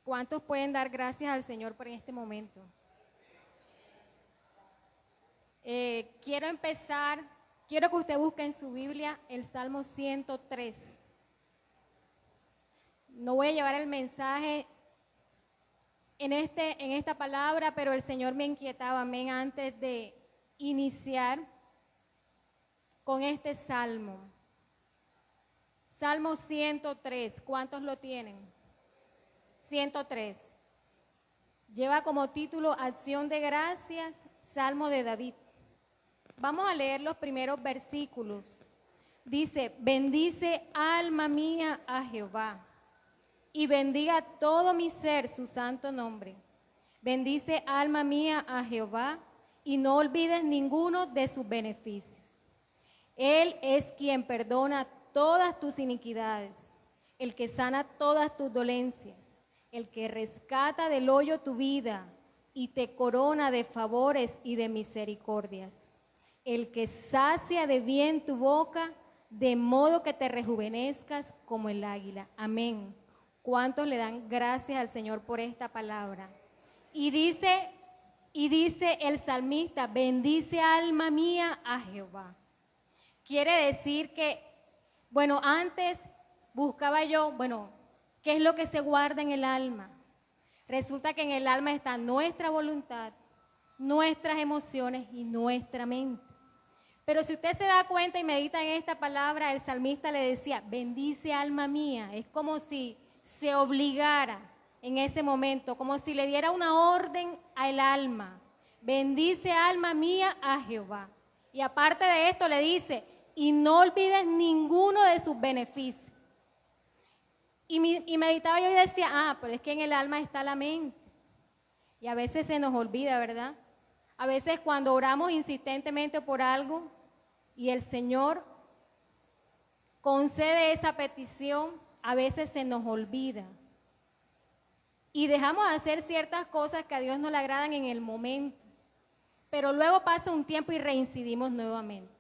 ¿Cuántos pueden dar gracias al Señor por este momento? Quiero empezar, quiero que usted busque en su Biblia el Salmo 103. No voy a llevar el mensaje en esta palabra, pero el Señor me inquietaba, amén, antes de iniciar con este salmo. Salmo 103, ¿cuántos lo tienen? 103. Lleva como título Acción de Gracias, Salmo de David. Vamos a leer los primeros versículos. Dice, bendice alma mía a Jehová, y bendiga todo mi ser su santo nombre. Bendice alma mía a Jehová, y no olvides ninguno de sus beneficios. Él es quien perdona todas tus iniquidades, el que sana todas tus dolencias, el que rescata del hoyo tu vida y te corona de favores y de misericordias, el que sacia de bien tu boca, de modo que te rejuvenezcas como el águila. Amén. ¿Cuántos le dan gracias al Señor por esta palabra? Y dice el salmista, bendice alma mía a Jehová. Quiere decir que, antes buscaba yo, ¿qué es lo que se guarda en el alma? Resulta que en el alma está nuestra voluntad, nuestras emociones y nuestra mente. Pero si usted se da cuenta y medita en esta palabra, el salmista le decía, bendice alma mía. Es como si se obligara en ese momento, como si le diera una orden al alma. Bendice alma mía a Jehová. Y aparte de esto le dice, y no olvides ninguno de sus beneficios. Y meditaba yo y decía, pero es que en el alma está la mente. Y a veces se nos olvida, ¿verdad? A veces cuando oramos insistentemente por algo y el Señor concede esa petición, a veces se nos olvida. Y dejamos de hacer ciertas cosas que a Dios no le agradan en el momento. Pero luego pasa un tiempo y reincidimos nuevamente.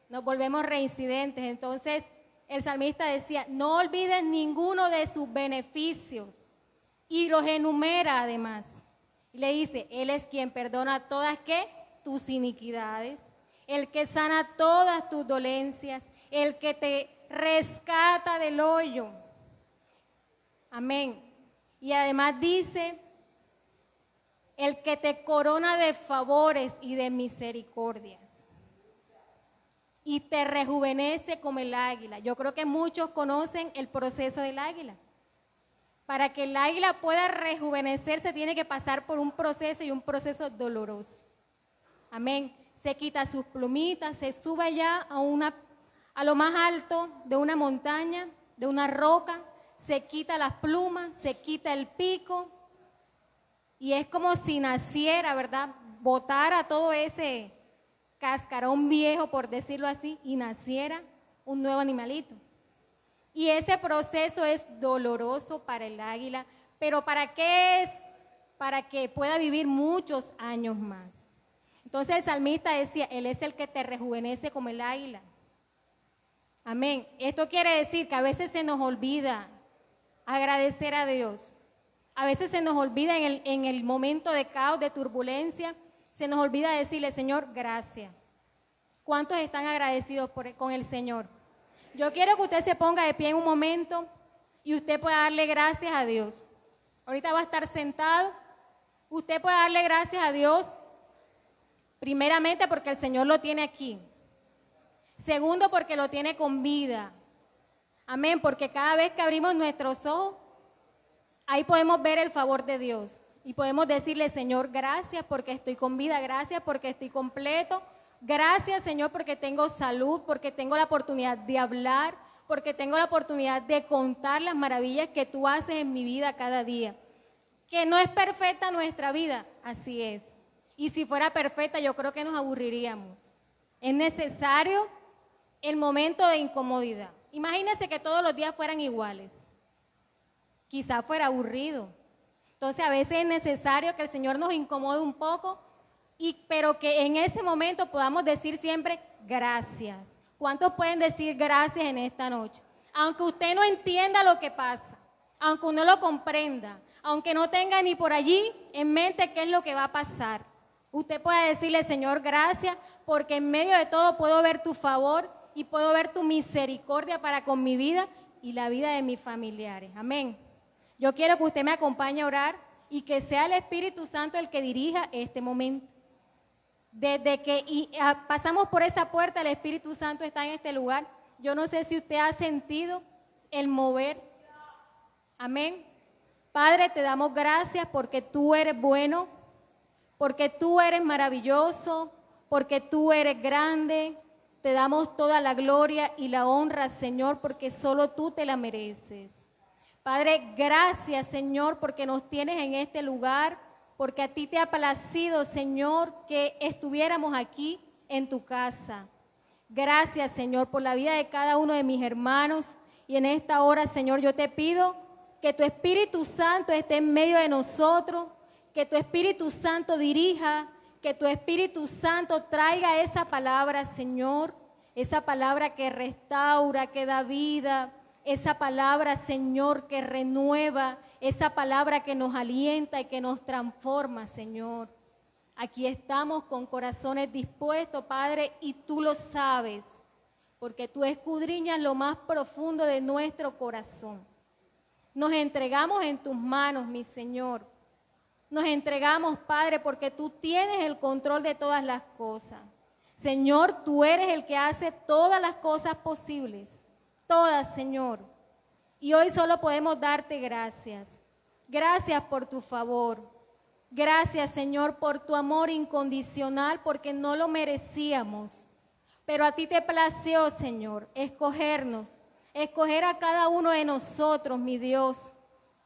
Nos volvemos reincidentes. Entonces el salmista decía, no olvides ninguno de sus beneficios. Y los enumera además. Y le dice, Él es quien perdona todas, ¿qué? Tus iniquidades. El que sana todas tus dolencias. El que te rescata del hoyo. Amén. Y además dice, el que te corona de favores y de misericordias. Y te rejuvenece como el águila. Yo creo que muchos conocen el proceso del águila. Para que el águila pueda rejuvenecerse tiene que pasar por un proceso y un proceso doloroso. Amén. Se quita sus plumitas, se sube allá a lo más alto de una montaña, de una roca, se quita las plumas, se quita el pico y es como si naciera, ¿verdad? Botara todo ese cascarón viejo, por decirlo así, y naciera un nuevo animalito. Y ese proceso es doloroso para el águila, pero ¿para qué es? Para que pueda vivir muchos años más. Entonces el salmista decía, Él es el que te rejuvenece como el águila. Amén. Esto quiere decir que a veces se nos olvida agradecer a Dios. A veces se nos olvida en el momento de caos, de turbulencia, se nos olvida decirle, Señor, gracias. ¿Cuántos están agradecidos con el Señor? Yo quiero que usted se ponga de pie en un momento y usted pueda darle gracias a Dios. Ahorita va a estar sentado. Usted puede darle gracias a Dios, primeramente porque el Señor lo tiene aquí. Segundo, porque lo tiene con vida. Amén, porque cada vez que abrimos nuestros ojos, ahí podemos ver el favor de Dios. Y podemos decirle, Señor, gracias porque estoy con vida, gracias porque estoy completo. Gracias, Señor, porque tengo salud, porque tengo la oportunidad de hablar, porque tengo la oportunidad de contar las maravillas que tú haces en mi vida cada día. Que no es perfecta nuestra vida, así es. Y si fuera perfecta, yo creo que nos aburriríamos. Es necesario el momento de incomodidad. Imagínense que todos los días fueran iguales. Quizás fuera aburrido. Entonces, a veces es necesario que el Señor nos incomode un poco, pero que en ese momento podamos decir siempre gracias. ¿Cuántos pueden decir gracias en esta noche? Aunque usted no entienda lo que pasa, aunque no lo comprenda, aunque no tenga ni por allí en mente qué es lo que va a pasar. Usted puede decirle, Señor, gracias, porque en medio de todo puedo ver tu favor y puedo ver tu misericordia para con mi vida y la vida de mis familiares. Amén. Yo quiero que usted me acompañe a orar y que sea el Espíritu Santo el que dirija este momento. Desde que pasamos por esa puerta, el Espíritu Santo está en este lugar. Yo no sé si usted ha sentido el mover. Amén. Padre, te damos gracias porque tú eres bueno, porque tú eres maravilloso, porque tú eres grande. Te damos toda la gloria y la honra, Señor, porque solo tú te la mereces. Padre, gracias, Señor, porque nos tienes en este lugar, porque a ti te ha placido, Señor, que estuviéramos aquí en tu casa. Gracias, Señor, por la vida de cada uno de mis hermanos. Y en esta hora, Señor, yo te pido que tu Espíritu Santo esté en medio de nosotros, que tu Espíritu Santo dirija, que tu Espíritu Santo traiga esa palabra, Señor, esa palabra que restaura, que da vida, esa palabra, Señor, que renueva, esa palabra que nos alienta y que nos transforma, Señor. Aquí estamos con corazones dispuestos, Padre, y tú lo sabes, porque tú escudriñas lo más profundo de nuestro corazón. Nos entregamos en tus manos, mi Señor. Nos entregamos, Padre, porque tú tienes el control de todas las cosas. Señor, tú eres el que hace todas las cosas posibles. Todas, Señor. Y hoy solo podemos darte gracias. Gracias por tu favor. Gracias, Señor, por tu amor incondicional, porque no lo merecíamos. Pero a ti te plació, Señor, escogernos, escoger a cada uno de nosotros, mi Dios.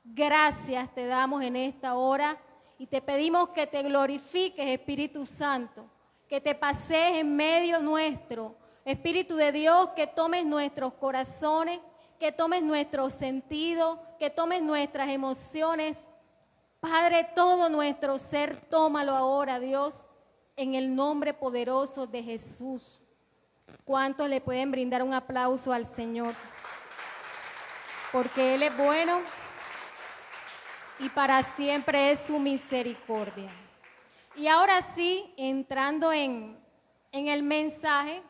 Gracias te damos en esta hora y te pedimos que te glorifiques, Espíritu Santo, que te pasees en medio nuestro. Espíritu de Dios, que tomes nuestros corazones, que tomes nuestros sentidos, que tomes nuestras emociones. Padre, todo nuestro ser, tómalo ahora, Dios, en el nombre poderoso de Jesús. ¿Cuántos le pueden brindar un aplauso al Señor? Porque Él es bueno y para siempre es su misericordia. Y ahora sí, entrando en el mensaje,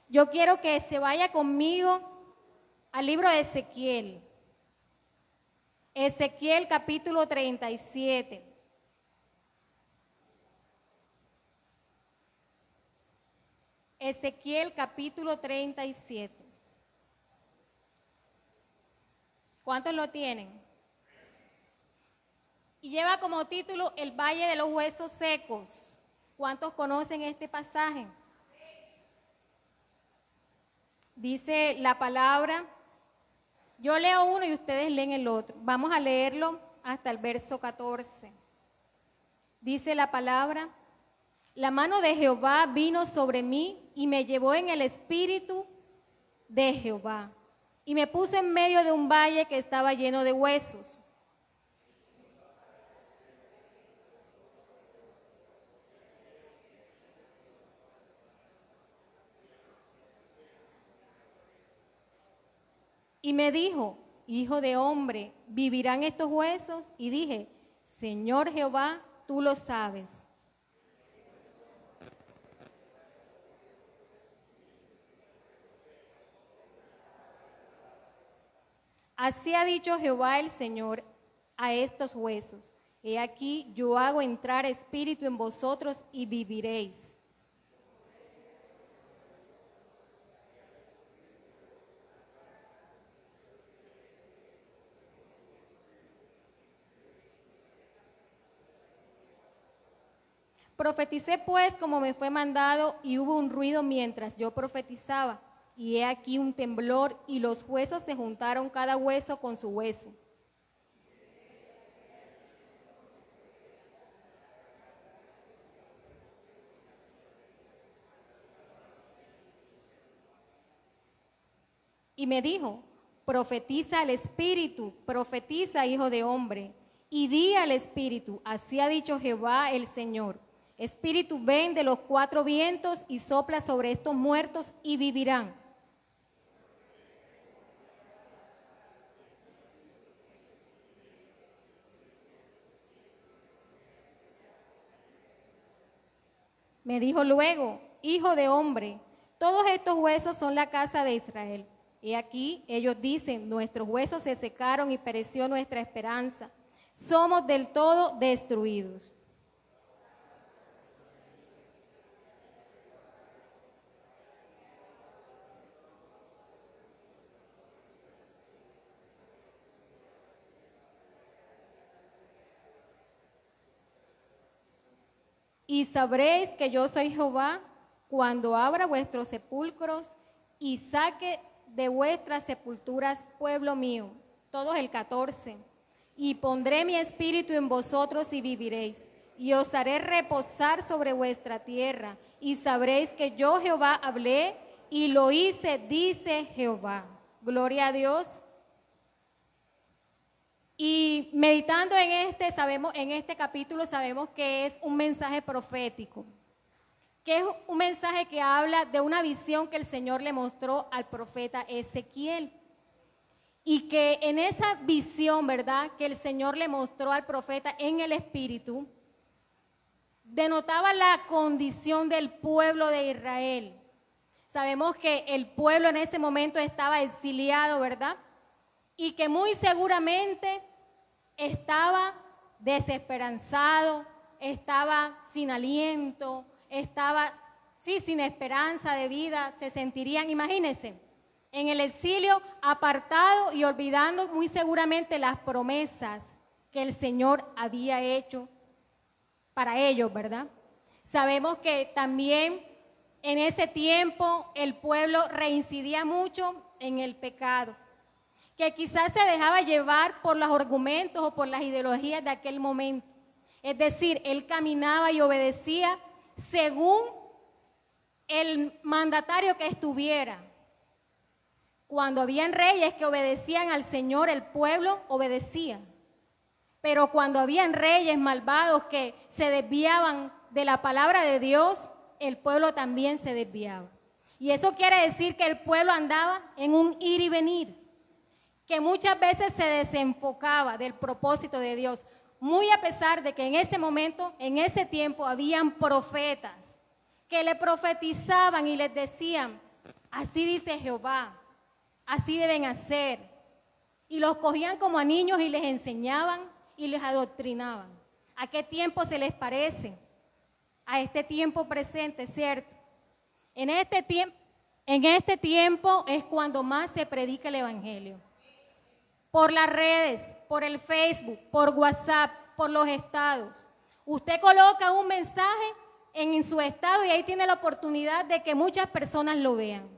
yo quiero que se vaya conmigo al libro de Ezequiel. Ezequiel capítulo 37. Ezequiel capítulo 37. ¿Cuántos lo tienen? Y lleva como título El Valle de los Huesos Secos. ¿Cuántos conocen este pasaje? Dice la palabra, yo leo uno y ustedes leen el otro. Vamos a leerlo hasta el verso 14. Dice la palabra, la mano de Jehová vino sobre mí y me llevó en el espíritu de Jehová y me puso en medio de un valle que estaba lleno de huesos. Y me dijo, hijo de hombre, ¿vivirán estos huesos? Y dije, Señor Jehová, tú lo sabes. Así ha dicho Jehová el Señor a estos huesos. He aquí, yo hago entrar espíritu en vosotros y viviréis. Profeticé pues como me fue mandado y hubo un ruido mientras yo profetizaba. Y he aquí un temblor y los huesos se juntaron cada hueso con su hueso. Y me dijo, profetiza al Espíritu, profetiza, hijo de hombre, y di al Espíritu, así ha dicho Jehová el Señor. Espíritu, ven de los cuatro vientos y sopla sobre estos muertos y vivirán. Me dijo luego: hijo de hombre, todos estos huesos son la casa de Israel. Y aquí ellos dicen: nuestros huesos se secaron y pereció nuestra esperanza. Somos del todo destruidos. Y sabréis que yo soy Jehová cuando abra vuestros sepulcros y saque de vuestras sepulturas, pueblo mío. Todos el 14. Y pondré mi espíritu en vosotros y viviréis, y os haré reposar sobre vuestra tierra, y sabréis que yo Jehová hablé y lo hice, dice Jehová. Gloria a Dios. Y meditando en este capítulo, sabemos que es un mensaje profético, que es un mensaje que habla de una visión que el Señor le mostró al profeta Ezequiel. Y que en esa visión, ¿verdad?, que el Señor le mostró al profeta en el Espíritu, denotaba la condición del pueblo de Israel. Sabemos que el pueblo en ese momento estaba exiliado, ¿verdad? Y que muy seguramente estaba desesperanzado, estaba sin aliento, estaba, sin esperanza de vida, se sentirían, imagínense, en el exilio, apartado y olvidando muy seguramente las promesas que el Señor había hecho para ellos, ¿verdad? Sabemos que también en ese tiempo el pueblo reincidía mucho en el pecado, que quizás se dejaba llevar por los argumentos o por las ideologías de aquel momento. Es decir, él caminaba y obedecía según el mandatario que estuviera. Cuando habían reyes que obedecían al Señor, el pueblo obedecía. Pero cuando habían reyes malvados que se desviaban de la palabra de Dios, el pueblo también se desviaba. Y eso quiere decir que el pueblo andaba en un ir y venir, que muchas veces se desenfocaba del propósito de Dios, muy a pesar de que en ese momento, en ese tiempo, habían profetas que le profetizaban y les decían: así dice Jehová, así deben hacer. Y los cogían como a niños y les enseñaban y les adoctrinaban. ¿A qué tiempo se les parece? A este tiempo presente, ¿cierto? En este tiempo es cuando más se predica el Evangelio. Por las redes, por el Facebook, por WhatsApp, por los estados. Usted coloca un mensaje en su estado y ahí tiene la oportunidad de que muchas personas lo vean.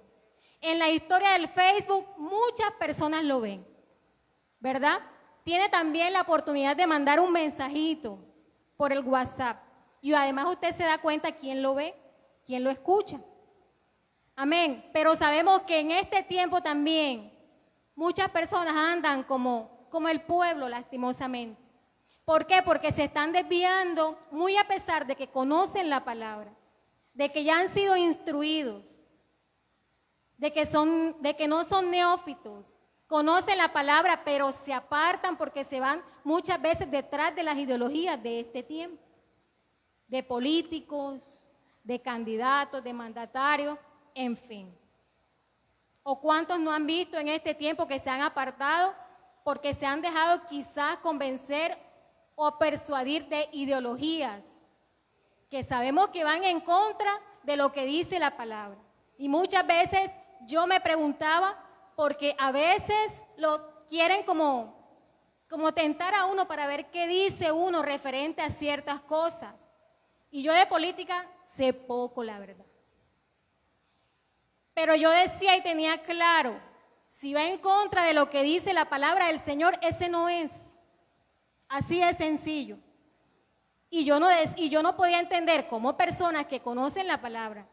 En la historia del Facebook, muchas personas lo ven, ¿verdad? Tiene también la oportunidad de mandar un mensajito por el WhatsApp. Y además usted se da cuenta quién lo ve, quién lo escucha. Amén. Pero sabemos que en este tiempo también muchas personas andan como el pueblo, lastimosamente. ¿Por qué? Porque se están desviando, muy a pesar de que conocen la palabra, de que ya han sido instruidos, de que no son neófitos, conocen la palabra, pero se apartan porque se van muchas veces detrás de las ideologías de este tiempo, de políticos, de candidatos, de mandatarios, en fin. ¿O cuántos no han visto en este tiempo que se han apartado porque se han dejado quizás convencer o persuadir de ideologías que sabemos que van en contra de lo que dice la palabra? Y muchas veces yo me preguntaba, porque a veces lo quieren como tentar a uno para ver qué dice uno referente a ciertas cosas. Y yo de política sé poco, la verdad. Pero yo decía y tenía claro, si va en contra de lo que dice la palabra del Señor, ese no es. Así de sencillo. Y yo no podía entender cómo personas que conocen la palabra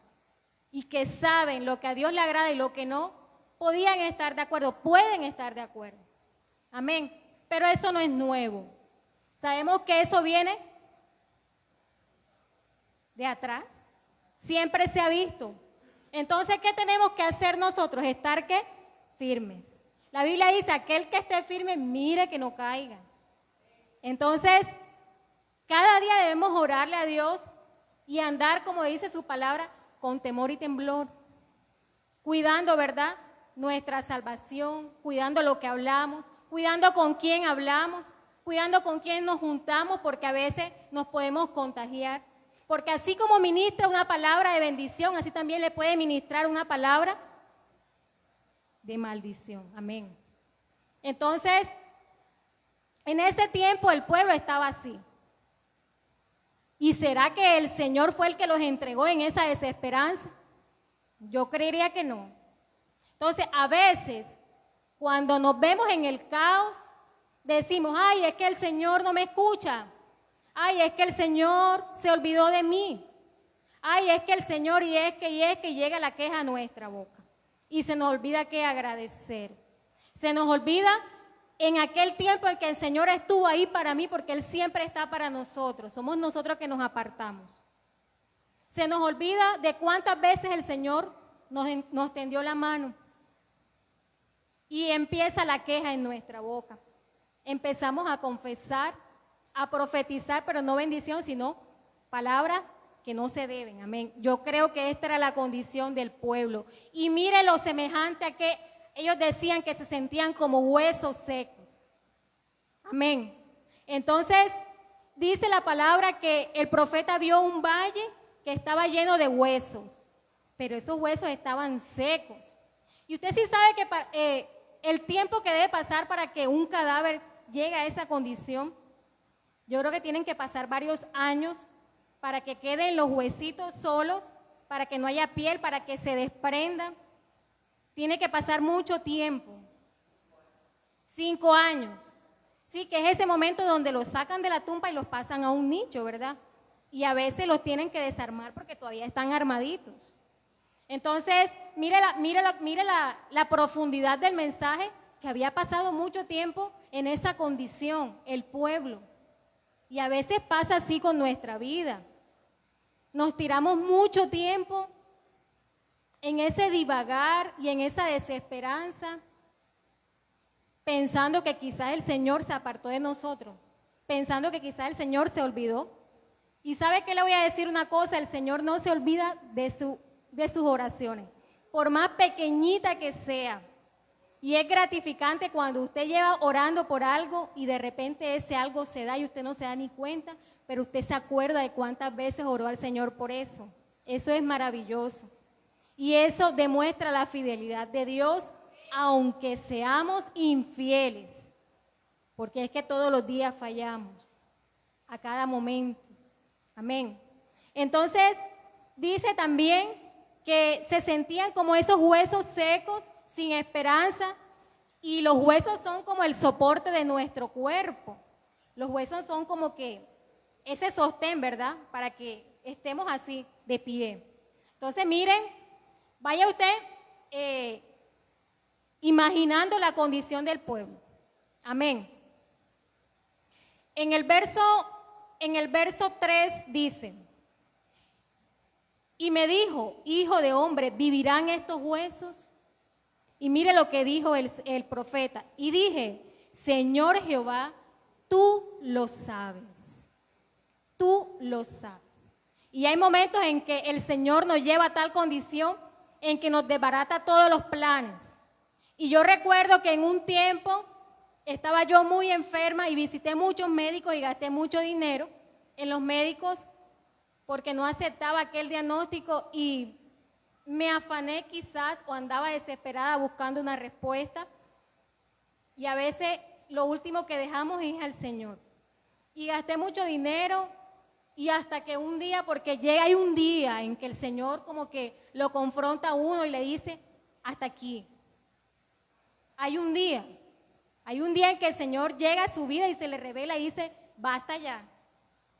y que saben lo que a Dios le agrada y lo que no, podían estar de acuerdo, pueden estar de acuerdo. Amén. Pero eso no es nuevo. Sabemos que eso viene de atrás. Siempre se ha visto. Entonces, ¿qué tenemos que hacer nosotros? Estar, ¿qué? Firmes. La Biblia dice: aquel que esté firme, mire que no caiga. Entonces, cada día debemos orarle a Dios y andar, como dice su palabra, con temor y temblor, cuidando, ¿verdad?, nuestra salvación, cuidando lo que hablamos, cuidando con quién hablamos, cuidando con quién nos juntamos, porque a veces nos podemos contagiar. Porque así como ministra una palabra de bendición, así también le puede ministrar una palabra de maldición. Amén. Entonces, en ese tiempo el pueblo estaba así. ¿Y será que el Señor fue el que los entregó en esa desesperanza? Yo creería que no. Entonces, a veces, cuando nos vemos en el caos, decimos, ay, es que el Señor no me escucha. Ay, es que el Señor se olvidó de mí. Ay, es que el Señor y llega la queja a nuestra boca. Y se nos olvida que agradecer. Se nos olvida en aquel tiempo en que el Señor estuvo ahí para mí, porque Él siempre está para nosotros. Somos nosotros que nos apartamos. Se nos olvida de cuántas veces el Señor nos tendió la mano. Y empieza la queja en nuestra boca. Empezamos a confesar, a profetizar, pero no bendición, sino palabras que no se deben. Amén. Yo creo que esta era la condición del pueblo. Y mire lo semejante a que ellos decían que se sentían como huesos secos. Amén. Entonces, dice la palabra que el profeta vio un valle que estaba lleno de huesos, pero esos huesos estaban secos. Y usted sí sabe que el tiempo que debe pasar para que un cadáver llegue a esa condición, yo creo que tienen que pasar varios años para que queden los huesitos solos, para que no haya piel, para que se desprendan. Tiene que pasar mucho tiempo, 5 años. Sí, que es ese momento donde los sacan de la tumba y los pasan a un nicho, ¿verdad? Y a veces los tienen que desarmar porque todavía están armaditos. Entonces, mire la profundidad del mensaje, que había pasado mucho tiempo en esa condición, el pueblo. Y a veces pasa así con nuestra vida. Nos tiramos mucho tiempo en ese divagar y en esa desesperanza, pensando que quizás el Señor se apartó de nosotros, pensando que quizás el Señor se olvidó. Y ¿sabe qué? Le voy a decir una cosa: el Señor no se olvida de sus oraciones, por más pequeñita que sea. Y es gratificante cuando usted lleva orando por algo y de repente ese algo se da y usted no se da ni cuenta, pero usted se acuerda de cuántas veces oró al Señor por eso. Eso es maravilloso. Y eso demuestra la fidelidad de Dios, aunque seamos infieles, porque es que todos los días fallamos, a cada momento. Amén. Entonces, dice también que se sentían como esos huesos secos, sin esperanza, y los huesos son como el soporte de nuestro cuerpo. Los huesos son como que ese sostén, ¿verdad? Para que estemos así, de pie. Entonces, miren, vaya usted imaginando la condición del pueblo. Amén. En el verso 3 dice: y me dijo, hijo de hombre, ¿vivirán estos huesos? Y mire lo que dijo el profeta. Y dije, Señor Jehová, tú lo sabes. Tú lo sabes. Y hay momentos en que el Señor nos lleva a tal condición en que nos desbarata todos los planes. Y yo recuerdo que en un tiempo estaba yo muy enferma y visité muchos médicos y gasté mucho dinero en los médicos porque no aceptaba aquel diagnóstico y me afané quizás o andaba desesperada buscando una respuesta. Y a veces lo último que dejamos es al Señor. Y gasté mucho dinero y hasta que un día, porque hay un día en que el Señor como que lo confronta a uno y le dice, hasta aquí. Hay un día en que el Señor llega a su vida y se le revela y dice, basta ya.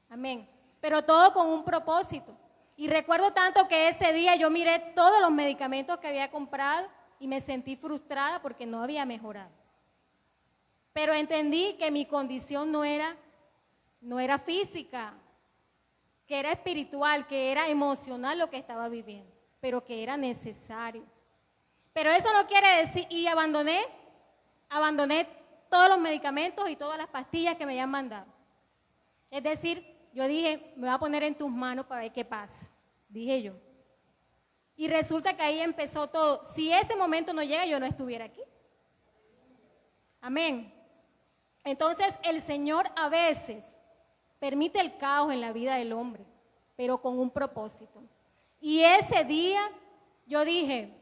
Amén. Pero todo con un propósito. Y recuerdo tanto que ese día yo miré todos los medicamentos que había comprado y me sentí frustrada porque no había mejorado. Pero entendí que mi condición no era física, que era espiritual, que era emocional lo que estaba viviendo, pero que era necesario. Pero eso no quiere decir, y abandoné todos los medicamentos y todas las pastillas que me habían mandado. Es decir, yo dije, me voy a poner en tus manos para ver qué pasa, dije yo. Y resulta que ahí empezó todo. Si ese momento no llega, yo no estuviera aquí. Amén. Entonces, el Señor a veces permite el caos en la vida del hombre, pero con un propósito. Y ese día yo dije,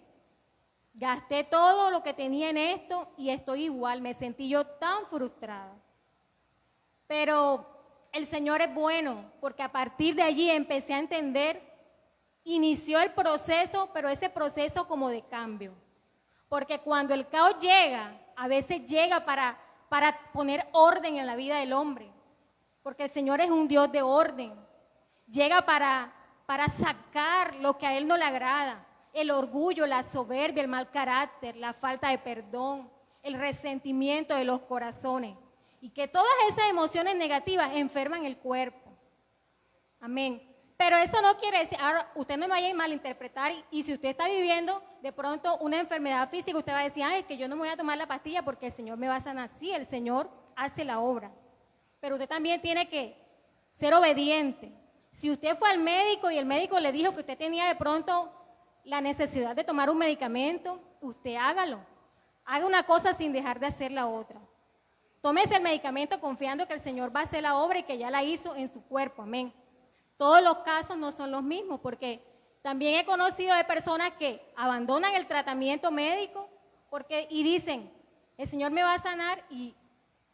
gasté todo lo que tenía en esto y estoy igual, me sentí yo tan frustrada. Pero el Señor es bueno, porque a partir de allí empecé a entender, inició el proceso, pero ese proceso como de cambio. Porque cuando el caos llega, a veces llega para poner orden en la vida del hombre, porque el Señor es un Dios de orden. Llega para sacar lo que a Él no le agrada, el orgullo, la soberbia, el mal carácter, la falta de perdón, el resentimiento de los corazones, y que todas esas emociones negativas enferman el cuerpo. Amén. Pero eso no quiere decir, ahora usted no me vaya a malinterpretar, y si usted está viviendo de pronto una enfermedad física, usted va a decir, es que yo no me voy a tomar la pastilla porque el Señor me va a sanar. Sí, el Señor hace la obra, pero usted también tiene que ser obediente. Si usted fue al médico y el médico le dijo que usted tenía de pronto la necesidad de tomar un medicamento, usted hágalo. Haga una cosa sin dejar de hacer la otra. Tómese el medicamento confiando que el Señor va a hacer la obra y que ya la hizo en su cuerpo. Amén. Todos los casos no son los mismos, porque también he conocido de personas que abandonan el tratamiento médico y dicen, el Señor me va a sanar, y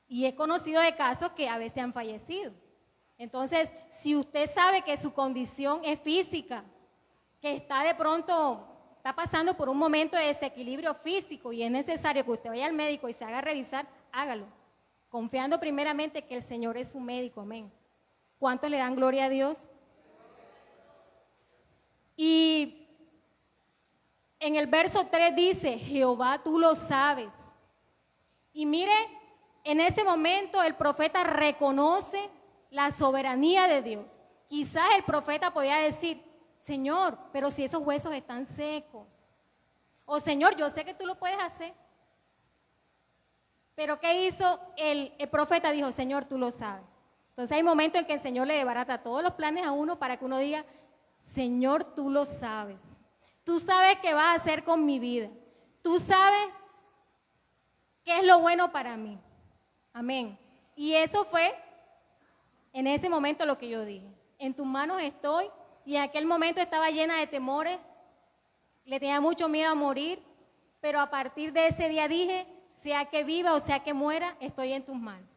he conocido de casos que a veces han fallecido. Entonces, si usted sabe que su condición es física, que está pasando por un momento de desequilibrio físico y es necesario que usted vaya al médico y se haga revisar, hágalo, confiando primeramente que el Señor es su médico. Amén. ¿Cuántos le dan gloria a Dios? Y en el verso 3 dice, Jehová, tú lo sabes. Y mire, en ese momento el profeta reconoce la soberanía de Dios. Quizás el profeta podía decir, Señor, pero si esos huesos están secos. O Señor, yo sé que tú lo puedes hacer. Pero ¿qué hizo el profeta? Dijo, Señor, tú lo sabes. Entonces hay momentos en que el Señor le desbarata todos los planes a uno para que uno diga, Señor, tú lo sabes. Tú sabes qué vas a hacer con mi vida. Tú sabes qué es lo bueno para mí. Amén. Y eso fue en ese momento lo que yo dije. En tus manos estoy. Y en aquel momento estaba llena de temores. Le tenía mucho miedo a morir. Pero a partir de ese día dije, sea que viva o sea que muera, estoy en tus manos.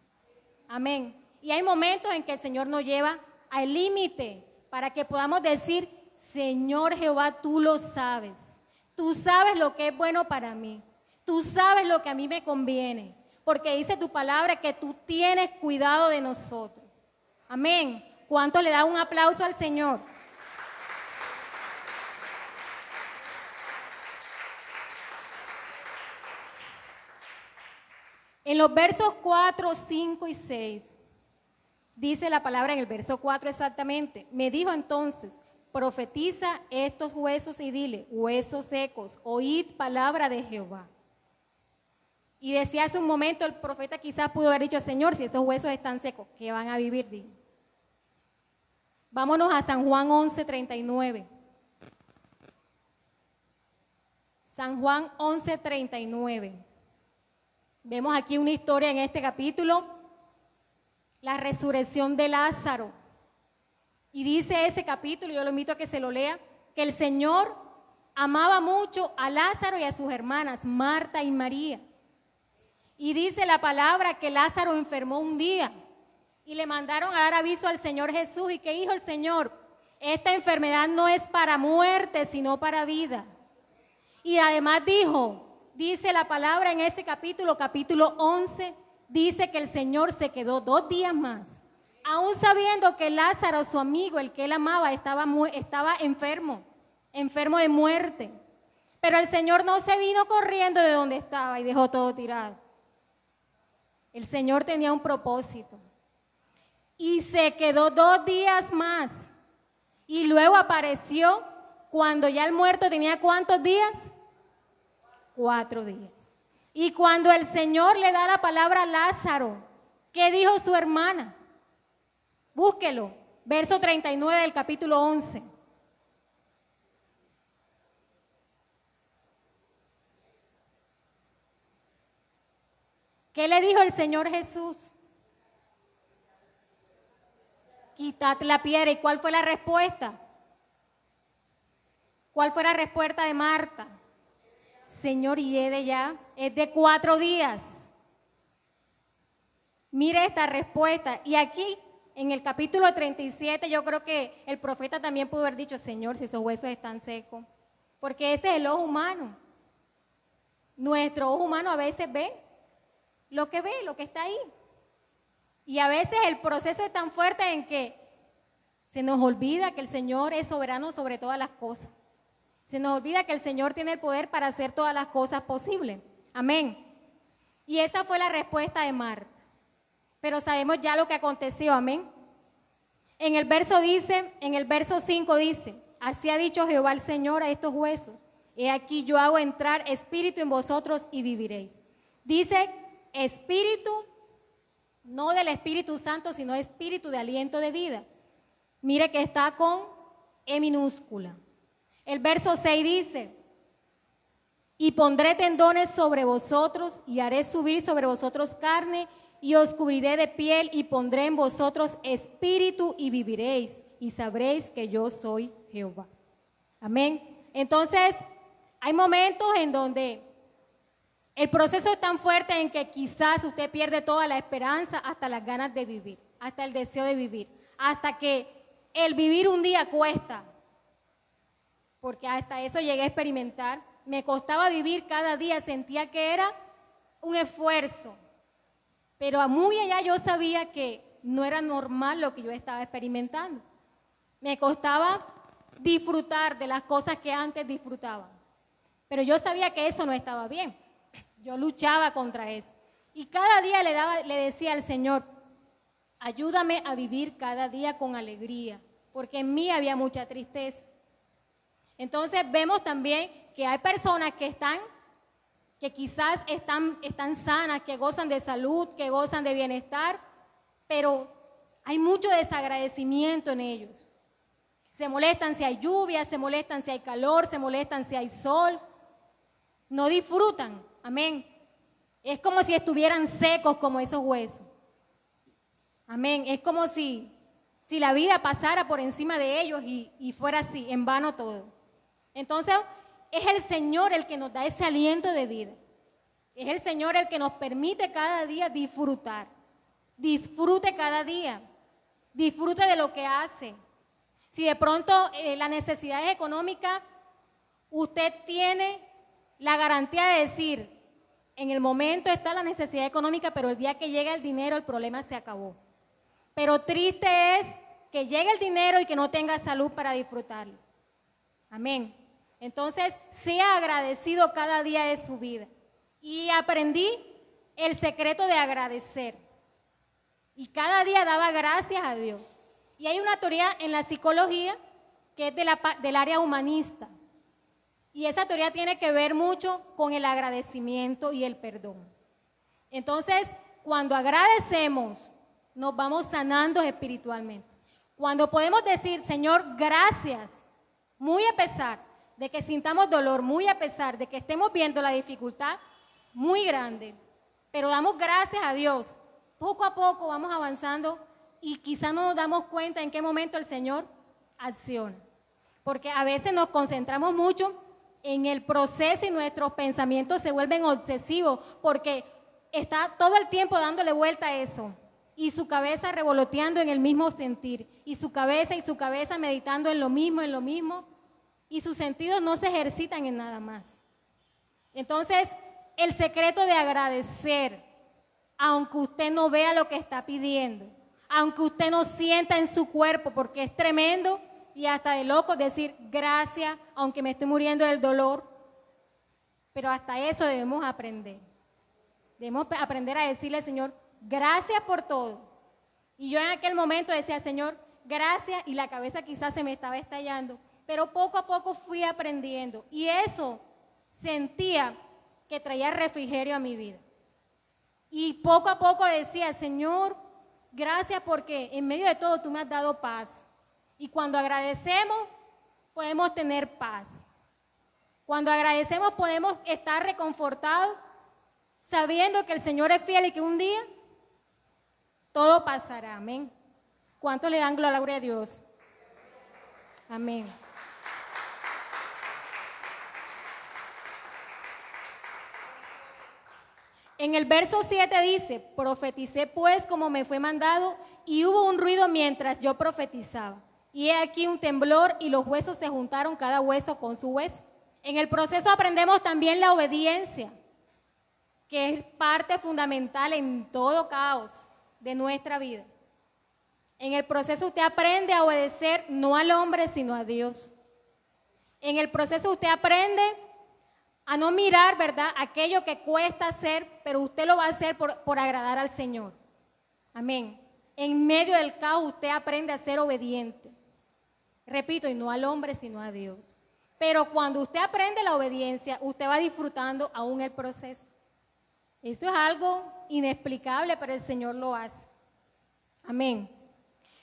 Amén. Y hay momentos en que el Señor nos lleva al límite para que podamos decir, Señor Jehová, tú lo sabes. Tú sabes lo que es bueno para mí. Tú sabes lo que a mí me conviene. Porque dice tu palabra que tú tienes cuidado de nosotros. Amén. ¿Cuánto le da un aplauso al Señor? En los versos 4, 5 y 6, dice la palabra en el verso 4 exactamente, me dijo entonces, profetiza estos huesos y dile, huesos secos, oíd palabra de Jehová. Y decía hace un momento, el profeta quizás pudo haber dicho, Señor, si esos huesos están secos, ¿qué van a vivir? Dile. Vámonos a San Juan 11:39. San Juan 11:39. Vemos aquí una historia en este capítulo, la resurrección de Lázaro. Y dice ese capítulo, yo lo invito a que se lo lea, que el Señor amaba mucho a Lázaro y a sus hermanas, Marta y María. Y dice la palabra que Lázaro enfermó un día y le mandaron a dar aviso al Señor Jesús. ¿Y qué dijo el Señor? Esta enfermedad no es para muerte, sino para vida. Y además dice la palabra en este capítulo 11, dice que el Señor se quedó 2 días más, aún sabiendo que Lázaro, su amigo, el que él amaba, estaba enfermo de muerte. Pero el Señor no se vino corriendo de donde estaba y dejó todo tirado. El Señor tenía un propósito. Y se quedó 2 días más. Y luego apareció cuando ya el muerto tenía ¿cuántos días? 4 días. Y cuando el Señor le da la palabra a Lázaro, ¿qué dijo su hermana? Búsquelo. verso 39 del capítulo 11. ¿Qué le dijo el Señor Jesús? Quitad la piedra. ¿Y cuál fue la respuesta? ¿Cuál fue la respuesta de Marta? Señor, y es de ya, es de 4 días. Mire esta respuesta. Y aquí, en el capítulo 37, yo creo que el profeta también pudo haber dicho, Señor, si esos huesos están secos. Porque ese es el ojo humano. Nuestro ojo humano a veces ve, lo que está ahí. Y a veces el proceso es tan fuerte en que se nos olvida que el Señor es soberano sobre todas las cosas. Se nos olvida que el Señor tiene el poder para hacer todas las cosas posibles. Amén. Y esa fue la respuesta de Marta. Pero sabemos ya lo que aconteció. Amén. En el verso 5 dice, así ha dicho Jehová el Señor a estos huesos. He aquí yo hago entrar espíritu en vosotros y viviréis. Dice espíritu, no del Espíritu Santo, sino espíritu de aliento de vida. Mire que está con E minúscula. El verso 6 dice, y pondré tendones sobre vosotros y haré subir sobre vosotros carne y os cubriré de piel y pondré en vosotros espíritu y viviréis y sabréis que yo soy Jehová. Amén. Entonces, hay momentos en donde el proceso es tan fuerte en que quizás usted pierde toda la esperanza, hasta las ganas de vivir, hasta el deseo de vivir, hasta que el vivir un día cuesta, porque hasta eso llegué a experimentar. Me costaba vivir cada día, sentía que era un esfuerzo, pero muy allá yo sabía que no era normal lo que yo estaba experimentando. Me costaba disfrutar de las cosas que antes disfrutaba, pero yo sabía que eso no estaba bien. Yo luchaba contra eso. Y cada día le decía al Señor, ayúdame a vivir cada día con alegría, porque en mí había mucha tristeza. Entonces vemos también que hay personas que quizás están sanas, que gozan de salud, que gozan de bienestar, pero hay mucho desagradecimiento en ellos. Se molestan si hay lluvia, se molestan si hay calor, se molestan si hay sol. No disfrutan. Amén. Es como si estuvieran secos como esos huesos. Amén. Es como si la vida pasara por encima de ellos y fuera así, en vano todo. Entonces, es el Señor el que nos da ese aliento de vida. Es el Señor el que nos permite cada día disfrutar. Disfrute cada día. Disfrute de lo que hace. Si de pronto la necesidad es económica, usted tiene la garantía de decir, en el momento está la necesidad económica, pero el día que llega el dinero, el problema se acabó. Pero triste es que llegue el dinero y que no tenga salud para disfrutarlo. Amén. Entonces, sea agradecido cada día de su vida. Y aprendí el secreto de agradecer. Y cada día daba gracias a Dios. Y hay una teoría en la psicología que es del área humanista. Y esa teoría tiene que ver mucho con el agradecimiento y el perdón. Entonces, cuando agradecemos, nos vamos sanando espiritualmente. Cuando podemos decir, Señor, gracias, muy a pesar de que sintamos dolor, muy a pesar de que estemos viendo la dificultad muy grande, pero damos gracias a Dios, poco a poco vamos avanzando y quizá no nos damos cuenta en qué momento el Señor acciona. Porque a veces nos concentramos mucho en el proceso y nuestros pensamientos se vuelven obsesivos porque está todo el tiempo dándole vuelta a eso y su cabeza revoloteando en el mismo sentir y su cabeza meditando en lo mismo y sus sentidos no se ejercitan en nada más. Entonces, el secreto de agradecer, aunque usted no vea lo que está pidiendo, aunque usted no sienta en su cuerpo, porque es tremendo y hasta de loco decir gracias, aunque me estoy muriendo del dolor, pero hasta eso debemos aprender. Debemos aprender a decirle al Señor, gracias por todo. Y yo en aquel momento decía, Señor, gracias, y la cabeza quizás se me estaba estallando, pero poco a poco fui aprendiendo y eso sentía que traía refrigerio a mi vida. Y poco a poco decía, Señor, gracias porque en medio de todo tú me has dado paz. Y cuando agradecemos, podemos tener paz. Cuando agradecemos, podemos estar reconfortados, sabiendo que el Señor es fiel y que un día todo pasará. Amén. ¿Cuánto le dan gloria a Dios? Amén. En el verso 7 dice, profeticé pues como me fue mandado, y hubo un ruido mientras yo profetizaba. Y he aquí un temblor y los huesos se juntaron, cada hueso con su hueso. En el proceso aprendemos también la obediencia, que es parte fundamental en todo caos de nuestra vida. En el proceso usted aprende a obedecer no al hombre, sino a Dios. En el proceso usted aprende a no mirar, ¿verdad?, aquello que cuesta hacer, pero usted lo va a hacer por agradar al Señor. Amén. En medio del caos usted aprende a ser obediente. Repito, y no al hombre, sino a Dios. Pero cuando usted aprende la obediencia, usted va disfrutando aún el proceso. Eso es algo inexplicable, pero el Señor lo hace. Amén.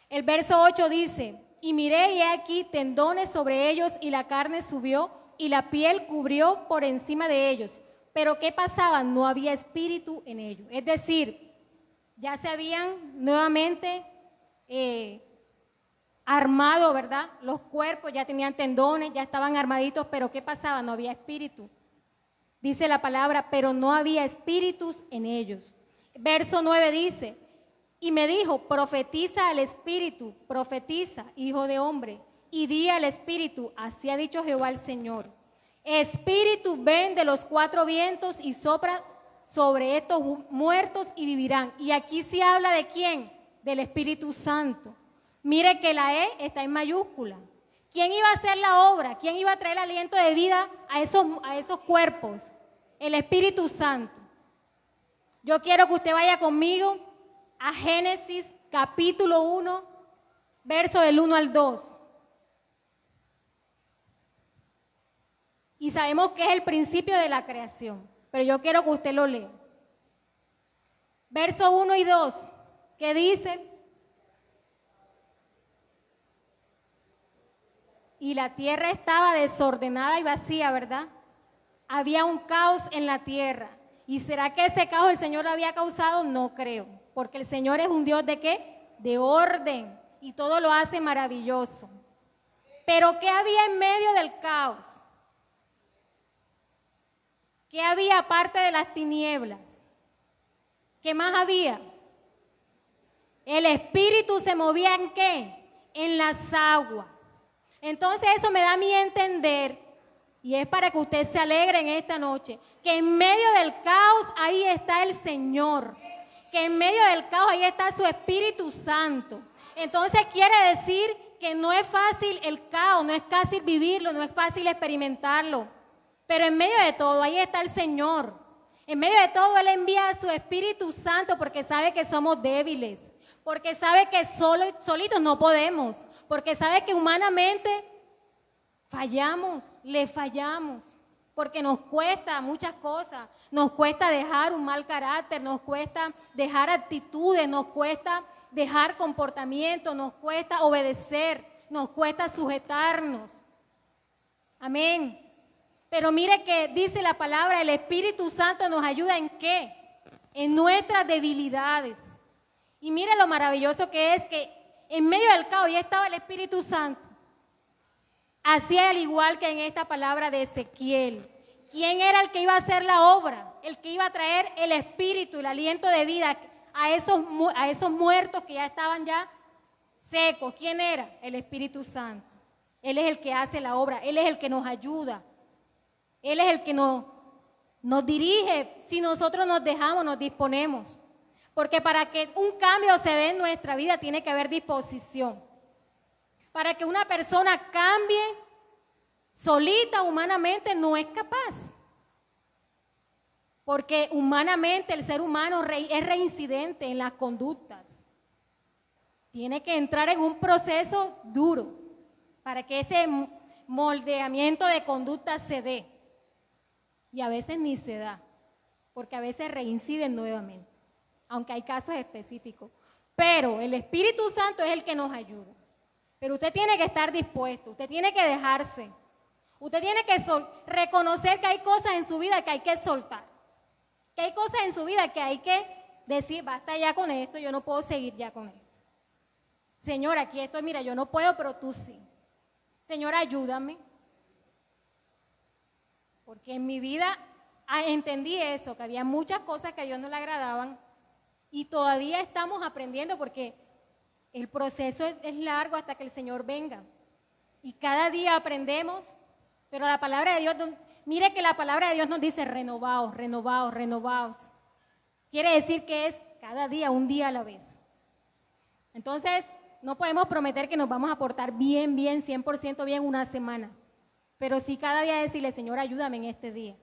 El verso 8 dice, y miré y he aquí tendones sobre ellos y la carne subió y la piel cubrió por encima de ellos. Pero ¿qué pasaba? No había espíritu en ellos. Es decir, ya se habían nuevamente armado, ¿verdad? Los cuerpos ya tenían tendones, ya estaban armaditos, pero ¿qué pasaba? No había espíritu. Dice la palabra, pero no había espíritus en ellos. Verso 9 dice, y me dijo, profetiza al espíritu, profetiza, hijo de hombre, y di al espíritu, así ha dicho Jehová el Señor. Espíritu, ven de los cuatro vientos y sopla sobre estos muertos y vivirán. Y aquí se habla de quién, del Espíritu Santo. Mire que la E está en mayúscula. ¿Quién iba a hacer la obra? ¿Quién iba a traer aliento de vida a esos cuerpos? El Espíritu Santo. Yo quiero que usted vaya conmigo a Génesis capítulo 1, verso del 1 al 2. Y sabemos que es el principio de la creación, pero yo quiero que usted lo lea. Verso 1 y 2, ¿qué dice? Y la tierra estaba desordenada y vacía, ¿verdad? Había un caos en la tierra. ¿Y será que ese caos el Señor lo había causado? No creo, porque el Señor es un Dios ¿de qué? De orden, y todo lo hace maravilloso. Pero ¿qué había en medio del caos? ¿Qué había aparte de las tinieblas? ¿Qué más había? El Espíritu se movía ¿en qué? En las aguas. Entonces eso me da a mí a entender, y es para que usted se alegre en esta noche, que en medio del caos ahí está el Señor, que en medio del caos ahí está su Espíritu Santo. Entonces quiere decir que no es fácil el caos, no es fácil vivirlo, no es fácil experimentarlo, pero en medio de todo ahí está el Señor. En medio de todo Él envía a su Espíritu Santo porque sabe que somos débiles, porque sabe que solitos no podemos, porque sabe que humanamente fallamos, le fallamos, porque nos cuesta muchas cosas, nos cuesta dejar un mal carácter, nos cuesta dejar actitudes, nos cuesta dejar comportamiento, nos cuesta obedecer, nos cuesta sujetarnos. Amén. Pero mire que dice la palabra, el Espíritu Santo nos ayuda ¿en qué? En nuestras debilidades. Y mire lo maravilloso que es que en medio del caos ya estaba el Espíritu Santo. Así al igual que en esta palabra de Ezequiel. ¿Quién era el que iba a hacer la obra? El que iba a traer el Espíritu, el aliento de vida a esos muertos que ya estaban ya secos. ¿Quién era? El Espíritu Santo. Él es el que hace la obra, Él es el que nos ayuda. Él es el que nos dirige si nosotros nos dejamos, nos disponemos. Porque para que un cambio se dé en nuestra vida tiene que haber disposición. Para que una persona cambie solita, humanamente, no es capaz. Porque humanamente el ser humano es reincidente en las conductas. Tiene que entrar en un proceso duro para que ese moldeamiento de conducta se dé. Y a veces ni se da, porque a veces reinciden nuevamente, aunque hay casos específicos. Pero el Espíritu Santo es el que nos ayuda. Pero usted tiene que estar dispuesto, usted tiene que dejarse. Usted tiene que reconocer que hay cosas en su vida que hay que soltar. Que hay cosas en su vida que hay que decir, basta ya con esto, yo no puedo seguir ya con esto. Señor, aquí estoy, mira, yo no puedo, pero tú sí. Señor, ayúdame. Porque en mi vida entendí eso, que había muchas cosas que a Dios no le agradaban y todavía estamos aprendiendo porque el proceso es largo hasta que el Señor venga. Y cada día aprendemos, pero la palabra de Dios, mire que la palabra de Dios nos dice renovaos, renovaos, renovaos. Quiere decir que es cada día, un día a la vez. Entonces, no podemos prometer que nos vamos a portar bien, 100% bien una semana. Pero sí cada día decirle, Señor, ayúdame en este día.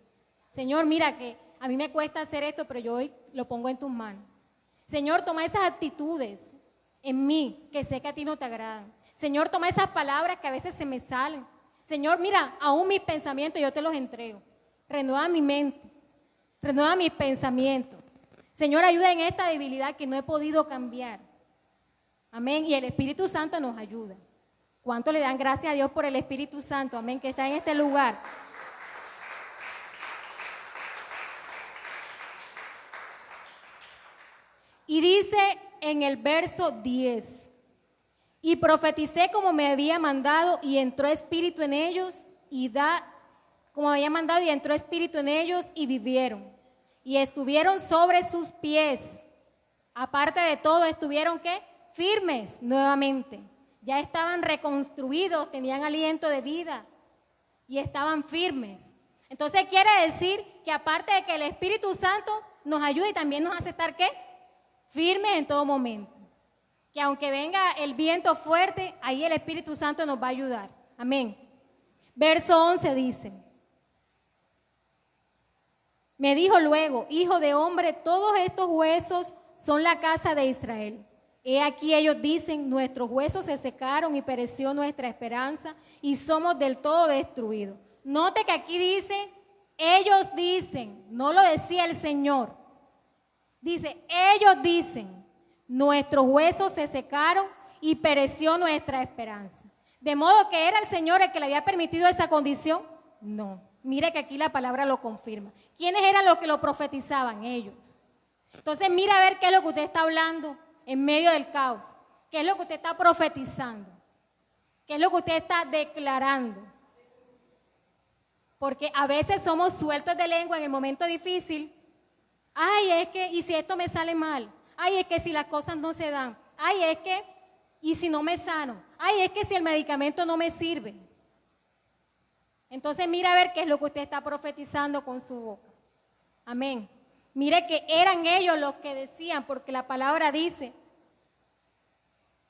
Señor, mira que a mí me cuesta hacer esto, pero yo hoy lo pongo en tus manos. Señor, toma esas actitudes en mí que sé que a ti no te agradan. Señor, toma esas palabras que a veces se me salen. Señor, mira, aún mis pensamientos yo te los entrego. Renueva mi mente, renueva mis pensamientos. Señor, ayuda en esta debilidad que no he podido cambiar. Amén. Y el Espíritu Santo nos ayuda. ¿Cuánto le dan gracias a Dios por el Espíritu Santo? Amén, que está en este lugar. Y dice en el verso 10, y profeticé como me había mandado y entró espíritu en ellos como me había mandado y entró espíritu en ellos y vivieron. Y estuvieron sobre sus pies. Aparte de todo, estuvieron ¿qué? Firmes nuevamente. Ya estaban reconstruidos, tenían aliento de vida y estaban firmes. Entonces quiere decir que aparte de que el Espíritu Santo nos ayuda y también nos hace estar ¿qué? Firmes en todo momento. Que aunque venga el viento fuerte, ahí el Espíritu Santo nos va a ayudar. Amén. Verso 11 dice, me dijo luego, hijo de hombre, todos estos huesos son la casa de Israel. He aquí ellos dicen, nuestros huesos se secaron y pereció nuestra esperanza y somos del todo destruidos. Note que aquí dice, ellos dicen, no lo decía el Señor. Dice, ellos dicen, nuestros huesos se secaron y pereció nuestra esperanza. ¿De modo que era el Señor el que le había permitido esa condición? No. Mire que aquí la palabra lo confirma. ¿Quiénes eran los que lo profetizaban? Ellos. Entonces mira a ver qué es lo que usted está hablando en medio del caos. ¿Qué es lo que usted está profetizando? ¿Qué es lo que usted está declarando? Porque a veces somos sueltos de lengua en el momento difícil. Ay, es que, ¿y si esto me sale mal? Ay, es que si las cosas no se dan. Ay, es que, ¿y si no me sano? Ay, es que si el medicamento no me sirve. Entonces mira a ver qué es lo que usted está profetizando con su boca. Amén. Mire que eran ellos los que decían, porque la palabra dice,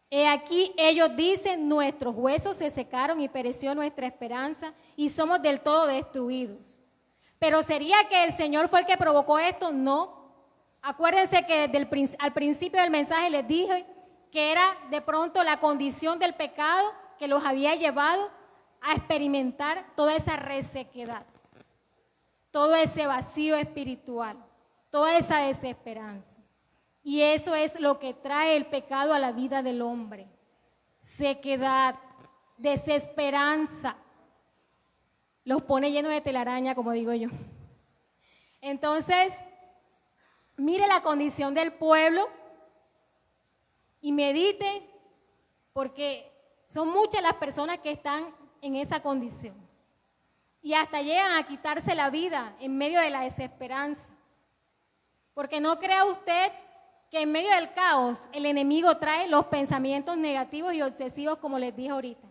he aquí ellos dicen, nuestros huesos se secaron y pereció nuestra esperanza y somos del todo destruidos. Pero ¿sería que el Señor fue el que provocó esto? No. Acuérdense que al principio del mensaje les dije que era de pronto la condición del pecado que los había llevado a experimentar toda esa resequedad, todo ese vacío espiritual, toda esa desesperanza. Y eso es lo que trae el pecado a la vida del hombre. Sequedad, desesperanza. Los pone llenos de telaraña, como digo yo. Entonces, mire la condición del pueblo y medite, porque son muchas las personas que están en esa condición. Y hasta llegan a quitarse la vida en medio de la desesperanza. Porque no crea usted que en medio del caos el enemigo trae los pensamientos negativos y obsesivos, como les dije ahorita.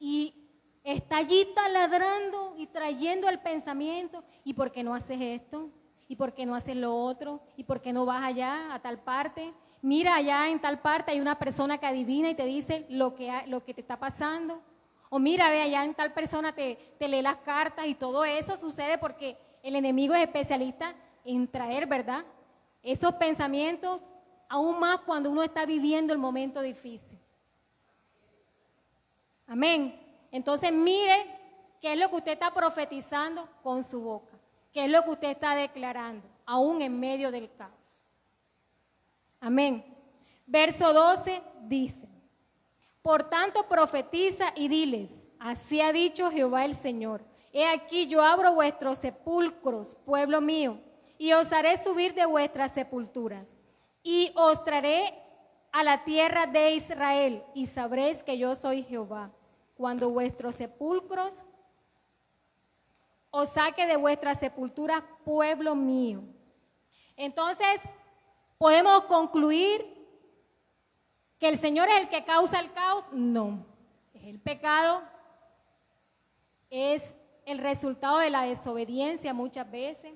Y está allí taladrando y trayendo el pensamiento. ¿Y por qué no haces esto? ¿Y por qué no haces lo otro? ¿Y por qué no vas allá a tal parte? Mira, allá en tal parte hay una persona que adivina y te dice lo que te está pasando. O mira, ve, allá en tal persona te lee las cartas, y todo eso sucede porque el enemigo es especialista en traer, ¿verdad?, esos pensamientos, aún más cuando uno está viviendo el momento difícil. Amén. Entonces mire qué es lo que usted está profetizando con su boca, qué es lo que usted está declarando, aún en medio del caos. Amén. Verso 12 dice: por tanto profetiza y diles, así ha dicho Jehová el Señor, he aquí yo abro vuestros sepulcros, pueblo mío, y os haré subir de vuestras sepulturas, y os traeré a la tierra de Israel, y sabréis que yo soy Jehová, cuando vuestros sepulcros os saque de vuestras sepulturas, pueblo mío. Entonces, podemos concluir que el Señor es el que causa el caos. No, es el pecado, es el resultado de la desobediencia muchas veces,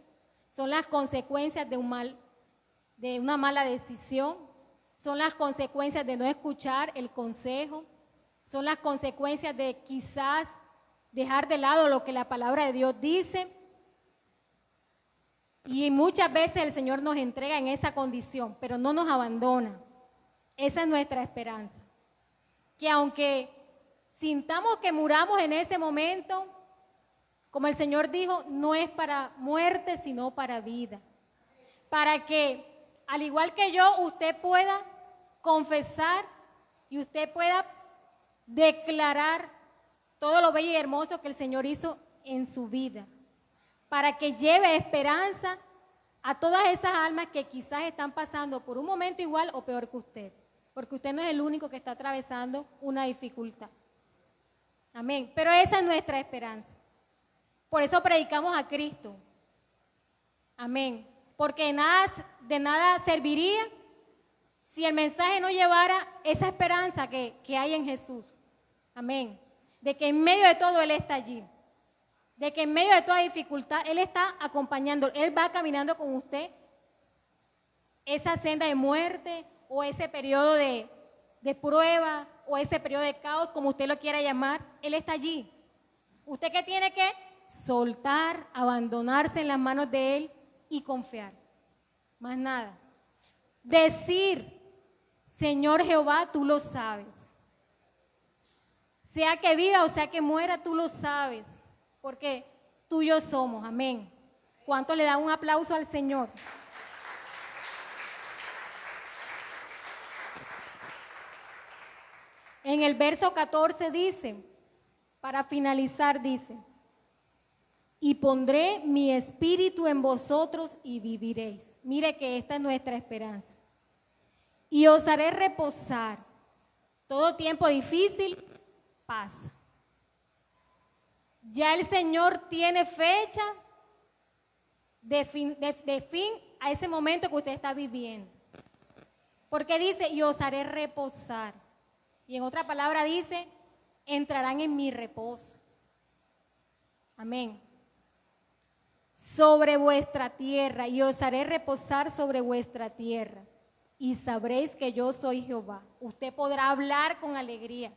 son las consecuencias de una mala decisión, son las consecuencias de no escuchar el consejo, son las consecuencias de quizás dejar de lado lo que la palabra de Dios dice. Y muchas veces el Señor nos entrega en esa condición, pero no nos abandona. Esa es nuestra esperanza. Que aunque sintamos que muramos en ese momento, como el Señor dijo, no es para muerte, sino para vida. Para que, al igual que yo, usted pueda confesar y usted pueda declarar todo lo bello y hermoso que el Señor hizo en su vida. Para que lleve esperanza a todas esas almas que quizás están pasando por un momento igual o peor que usted. Porque usted no es el único que está atravesando una dificultad. Amén. Pero esa es nuestra esperanza. Por eso predicamos a Cristo. Amén. Porque de nada serviría si el mensaje no llevara esa esperanza que hay en Jesús. Amén. De que en medio de todo Él está allí. De que en medio de toda dificultad Él está acompañando. Él va caminando con usted esa senda de muerte o ese periodo de prueba o ese periodo de caos, como usted lo quiera llamar. Él está allí. Usted que tiene que soltar, abandonarse en las manos de Él y confiar. Más nada. Decir, Señor Jehová, tú lo sabes. Sea que viva o sea que muera, tú lo sabes. Porque tuyos somos. Amén. ¿Cuánto le da un aplauso al Señor? En el verso 14 dice, para finalizar dice, y pondré mi espíritu en vosotros y viviréis. Mire que esta es nuestra esperanza. Y os haré reposar. Todo tiempo difícil pasa. Ya el Señor tiene fecha de fin a ese momento que usted está viviendo. Porque dice, y os haré reposar. Y en otra palabra dice, entrarán en mi reposo. Amén. Sobre vuestra tierra, y os haré reposar sobre vuestra tierra. Y sabréis que yo soy Jehová. Usted podrá hablar con alegría.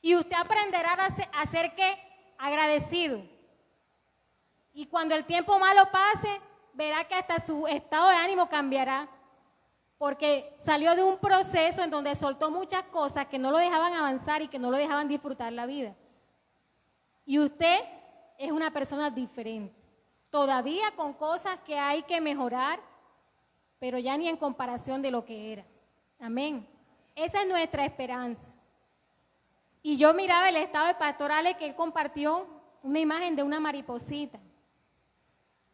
Y usted aprenderá a ser ¿qué? Agradecido. Y cuando el tiempo malo pase, verá que hasta su estado de ánimo cambiará. Porque salió de un proceso en donde soltó muchas cosas que no lo dejaban avanzar y que no lo dejaban disfrutar la vida. Y usted es una persona diferente. Todavía con cosas que hay que mejorar, pero ya ni en comparación de lo que era. Amén. Esa es nuestra esperanza. Y yo miraba el estado de pastorales que él compartió, una imagen de una mariposita.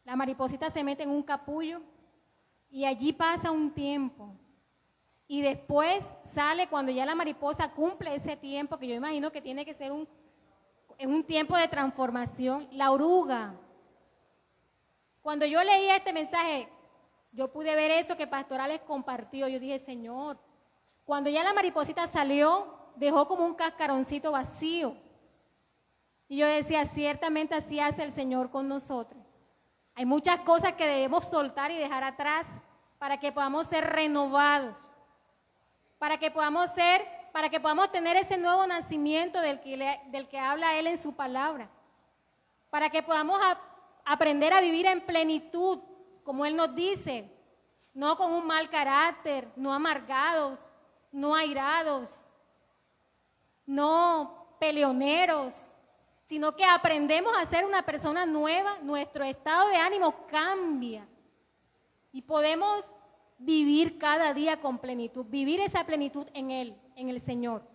La mariposita se mete en un capullo y allí pasa un tiempo. Y después sale cuando ya la mariposa cumple ese tiempo, que yo imagino que tiene que ser un tiempo de transformación. La oruga. Cuando yo leía este mensaje, yo pude ver eso que Pastorales compartió. Yo dije, Señor, cuando ya la mariposita salió, dejó como un cascaroncito vacío. Y yo decía, ciertamente así hace el Señor con nosotros. Hay muchas cosas que debemos soltar y dejar atrás para que podamos ser renovados, para que podamos tener ese nuevo nacimiento del que habla Él en su palabra, para que podamos aprender a vivir en plenitud, como Él nos dice, no con un mal carácter, no amargados, no airados, no peleoneros, sino que aprendemos a ser una persona nueva, nuestro estado de ánimo cambia y podemos vivir cada día con plenitud, vivir esa plenitud en Él, en el Señor.